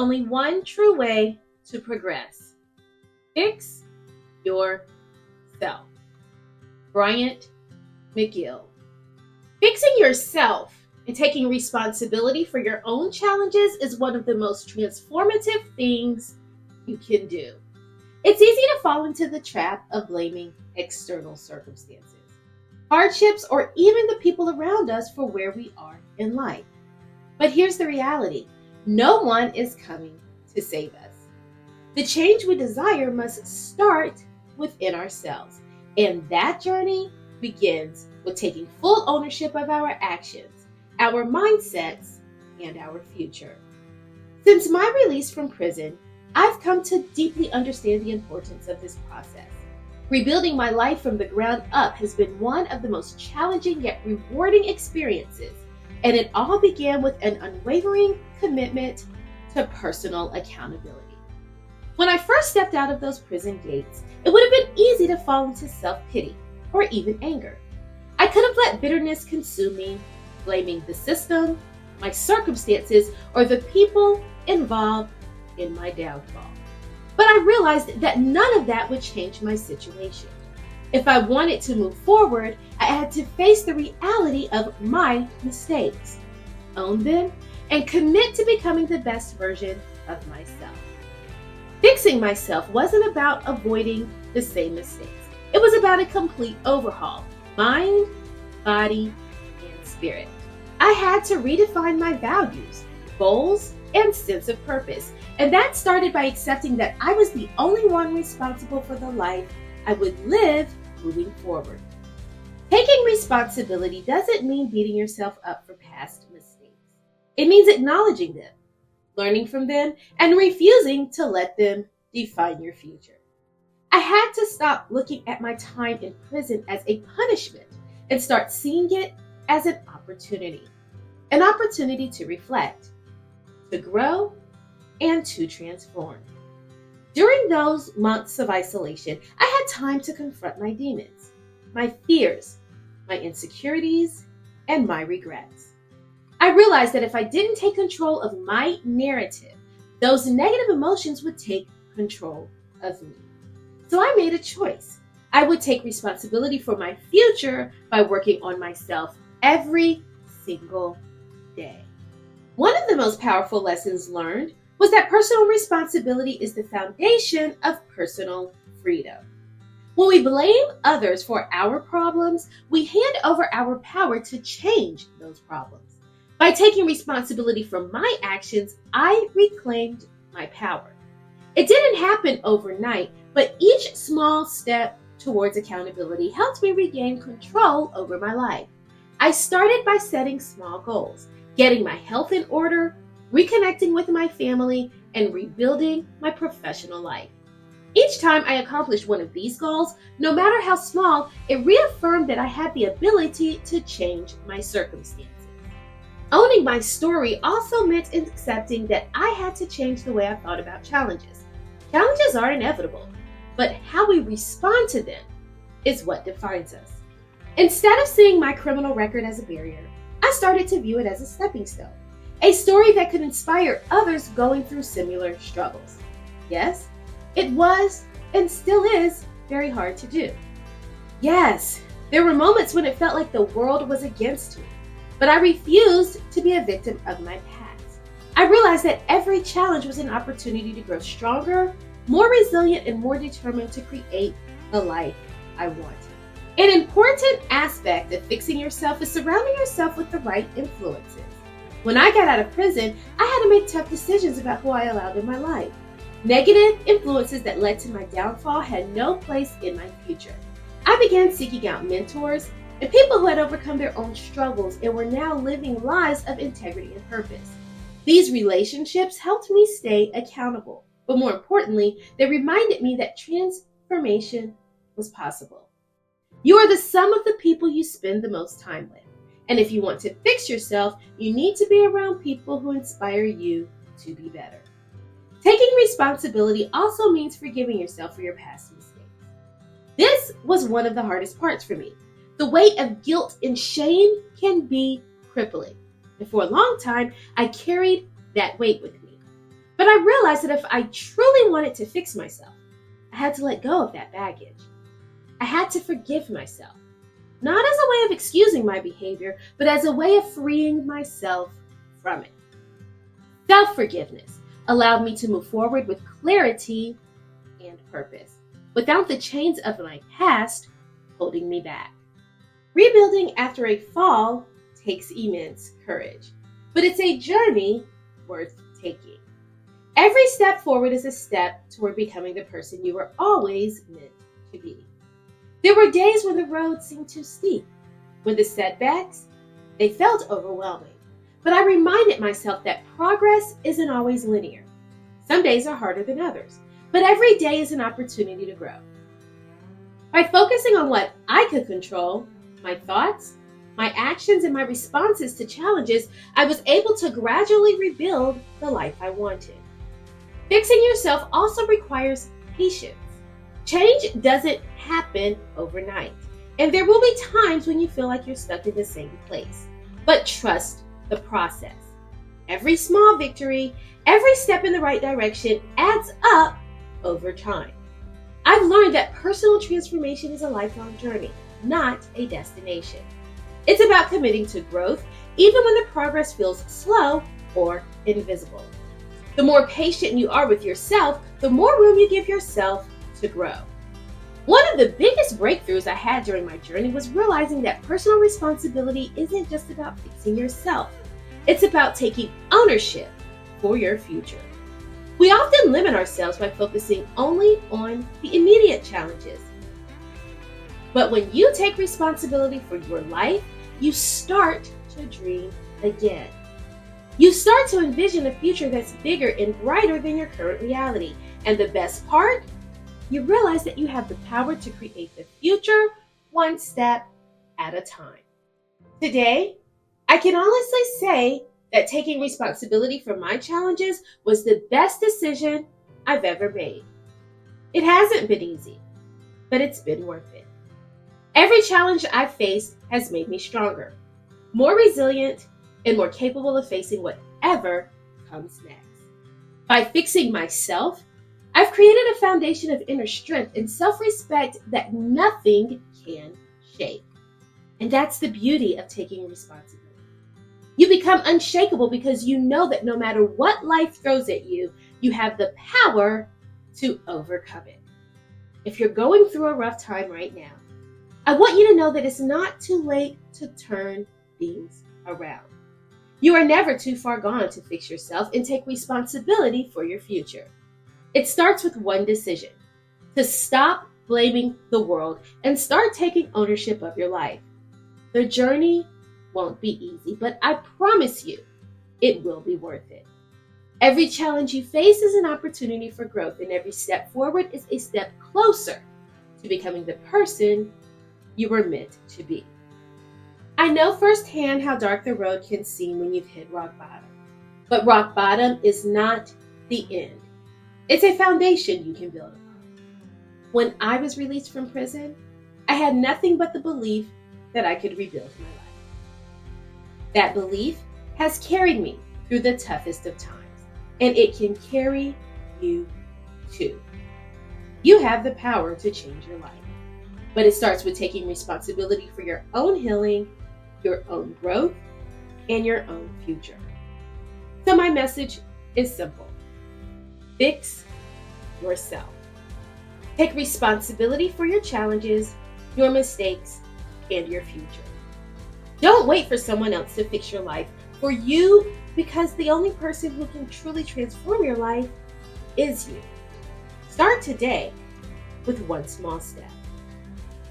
only one true way to progress. Fix yourself. Bryant McGill. Fixing yourself and taking responsibility for your own challenges is one of the most transformative things you can do. It's easy to fall into the trap of blaming external circumstances, hardships, or even the people around us for where we are in life. But here's the reality. No one is coming to save us. The change we desire must start within ourselves, and that journey begins with taking full ownership of our actions, our mindsets, and our future. Since my release from prison, I've come to deeply understand the importance of this process. Rebuilding my life from the ground up has been one of the most challenging yet rewarding experiences, and it all began with an unwavering commitment to personal accountability. When I first stepped out of those prison gates, it would have been easy to fall into self-pity or even anger. I could have let bitterness consume me, blaming the system, my circumstances, or the people involved in my downfall. But I realized that none of that would change my situation. If I wanted to move forward, I had to face the reality of my mistakes, own them, and commit to becoming the best version of myself. Fixing myself wasn't about avoiding the same mistakes. It was about a complete overhaul, mind, body, and spirit. I had to redefine my values, goals, and sense of purpose. And that started by accepting that I was the only one responsible for the life I would live moving forward. Taking responsibility doesn't mean beating yourself up for past mistakes. It means acknowledging them, learning from them, and refusing to let them define your future. I had to stop looking at my time in prison as a punishment and start seeing it as an opportunity to reflect, to grow, and to transform. During those months of isolation, I had time to confront my demons, my fears, my insecurities, and my regrets. I realized that if I didn't take control of my narrative, those negative emotions would take control of me. So I made a choice. I would take responsibility for my future by working on myself every single day. One of the most powerful lessons learned was that personal responsibility is the foundation of personal freedom. When we blame others for our problems, we hand over our power to change those problems. By taking responsibility for my actions, I reclaimed my power. It didn't happen overnight, but each small step towards accountability helped me regain control over my life. I started by setting small goals, getting my health in order, reconnecting with my family, and rebuilding my professional life. Each time I accomplished one of these goals, no matter how small, it reaffirmed that I had the ability to change my circumstances. Owning my story also meant accepting that I had to change the way I thought about challenges. Challenges are inevitable, but how we respond to them is what defines us. Instead of seeing my criminal record as a barrier, I started to view it as a stepping stone, a story that could inspire others going through similar struggles. Yes, it was and still is very hard to do. Yes, there were moments when it felt like the world was against me, but I refused to be a victim of my past. I realized that every challenge was an opportunity to grow stronger, more resilient, and more determined to create the life I wanted. An important aspect of fixing yourself is surrounding yourself with the right influences. When I got out of prison, I had to make tough decisions about who I allowed in my life. Negative influences that led to my downfall had no place in my future. I began seeking out mentors and people who had overcome their own struggles and were now living lives of integrity and purpose. These relationships helped me stay accountable, but more importantly, they reminded me that transformation was possible. You are the sum of the people you spend the most time with. And if you want to fix yourself, you need to be around people who inspire you to be better. Taking responsibility also means forgiving yourself for your past mistakes. This was one of the hardest parts for me. The weight of guilt and shame can be crippling. And for a long time, I carried that weight with me. But I realized that if I truly wanted to fix myself, I had to let go of that baggage. I had to forgive myself, not as a way of excusing my behavior, but as a way of freeing myself from it. Self-forgiveness allowed me to move forward with clarity and purpose, without the chains of my past holding me back. Rebuilding after a fall takes immense courage, but it's a journey worth taking. Every step forward is a step toward becoming the person you were always meant to be. There were days when the road seemed too steep, when the setbacks, they felt overwhelming. But I reminded myself that progress isn't always linear. Some days are harder than others, but every day is an opportunity to grow. By focusing on what I could control, my thoughts, my actions, and my responses to challenges, I was able to gradually rebuild the life I wanted. Fixing yourself also requires patience. Change doesn't happen overnight, and there will be times when you feel like you're stuck in the same place. But trust the process. Every small victory, every step in the right direction adds up over time. I've learned that personal transformation is a lifelong journey, not a destination. It's about committing to growth, even when the progress feels slow or invisible. The more patient you are with yourself, the more room you give yourself to grow. One of the biggest breakthroughs I had during my journey was realizing that personal responsibility isn't just about fixing yourself. It's about taking ownership for your future. We often limit ourselves by focusing only on the immediate challenges. But when you take responsibility for your life, you start to dream again. You start to envision a future that's bigger and brighter than your current reality. And the best part, you realize that you have the power to create the future one step at a time. Today, I can honestly say that taking responsibility for my challenges was the best decision I've ever made. It hasn't been easy, but it's been worth it. Every challenge I've faced has made me stronger, more resilient, and more capable of facing whatever comes next. By fixing myself, I've created a foundation of inner strength and self-respect that nothing can shake. And that's the beauty of taking responsibility. You become unshakable because you know that no matter what life throws at you, you have the power to overcome it. If you're going through a rough time right now, I want you to know that it's not too late to turn things around. You are never too far gone to fix yourself and take responsibility for your future. It starts with one decision: to stop blaming the world and start taking ownership of your life. The journey won't be easy, but I promise you, it will be worth it. Every challenge you face is an opportunity for growth, and every step forward is a step closer to becoming the person you were meant to be. I know firsthand how dark the road can seem when you've hit rock bottom. But rock bottom is not the end. It's a foundation you can build upon. When I was released from prison, I had nothing but the belief that I could rebuild my life. That belief has carried me through the toughest of times, and it can carry you too. You have the power to change your life, but it starts with taking responsibility for your own healing, your own growth, and your own future. So my message is simple: fix yourself. Take responsibility for your challenges, your mistakes, and your future. Don't wait for someone else to fix your life for you, because the only person who can truly transform your life is you. Start today with one small step.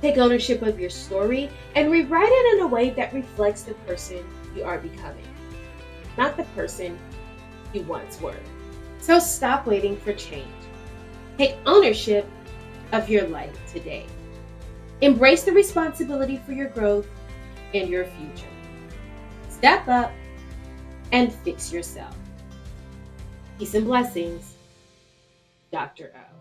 Take ownership of your story and rewrite it in a way that reflects the person you are becoming, not the person you once were. So stop waiting for change. Take ownership of your life today. Embrace the responsibility for your growth and your future. Step up and fix yourself. Peace and blessings, Dr. O.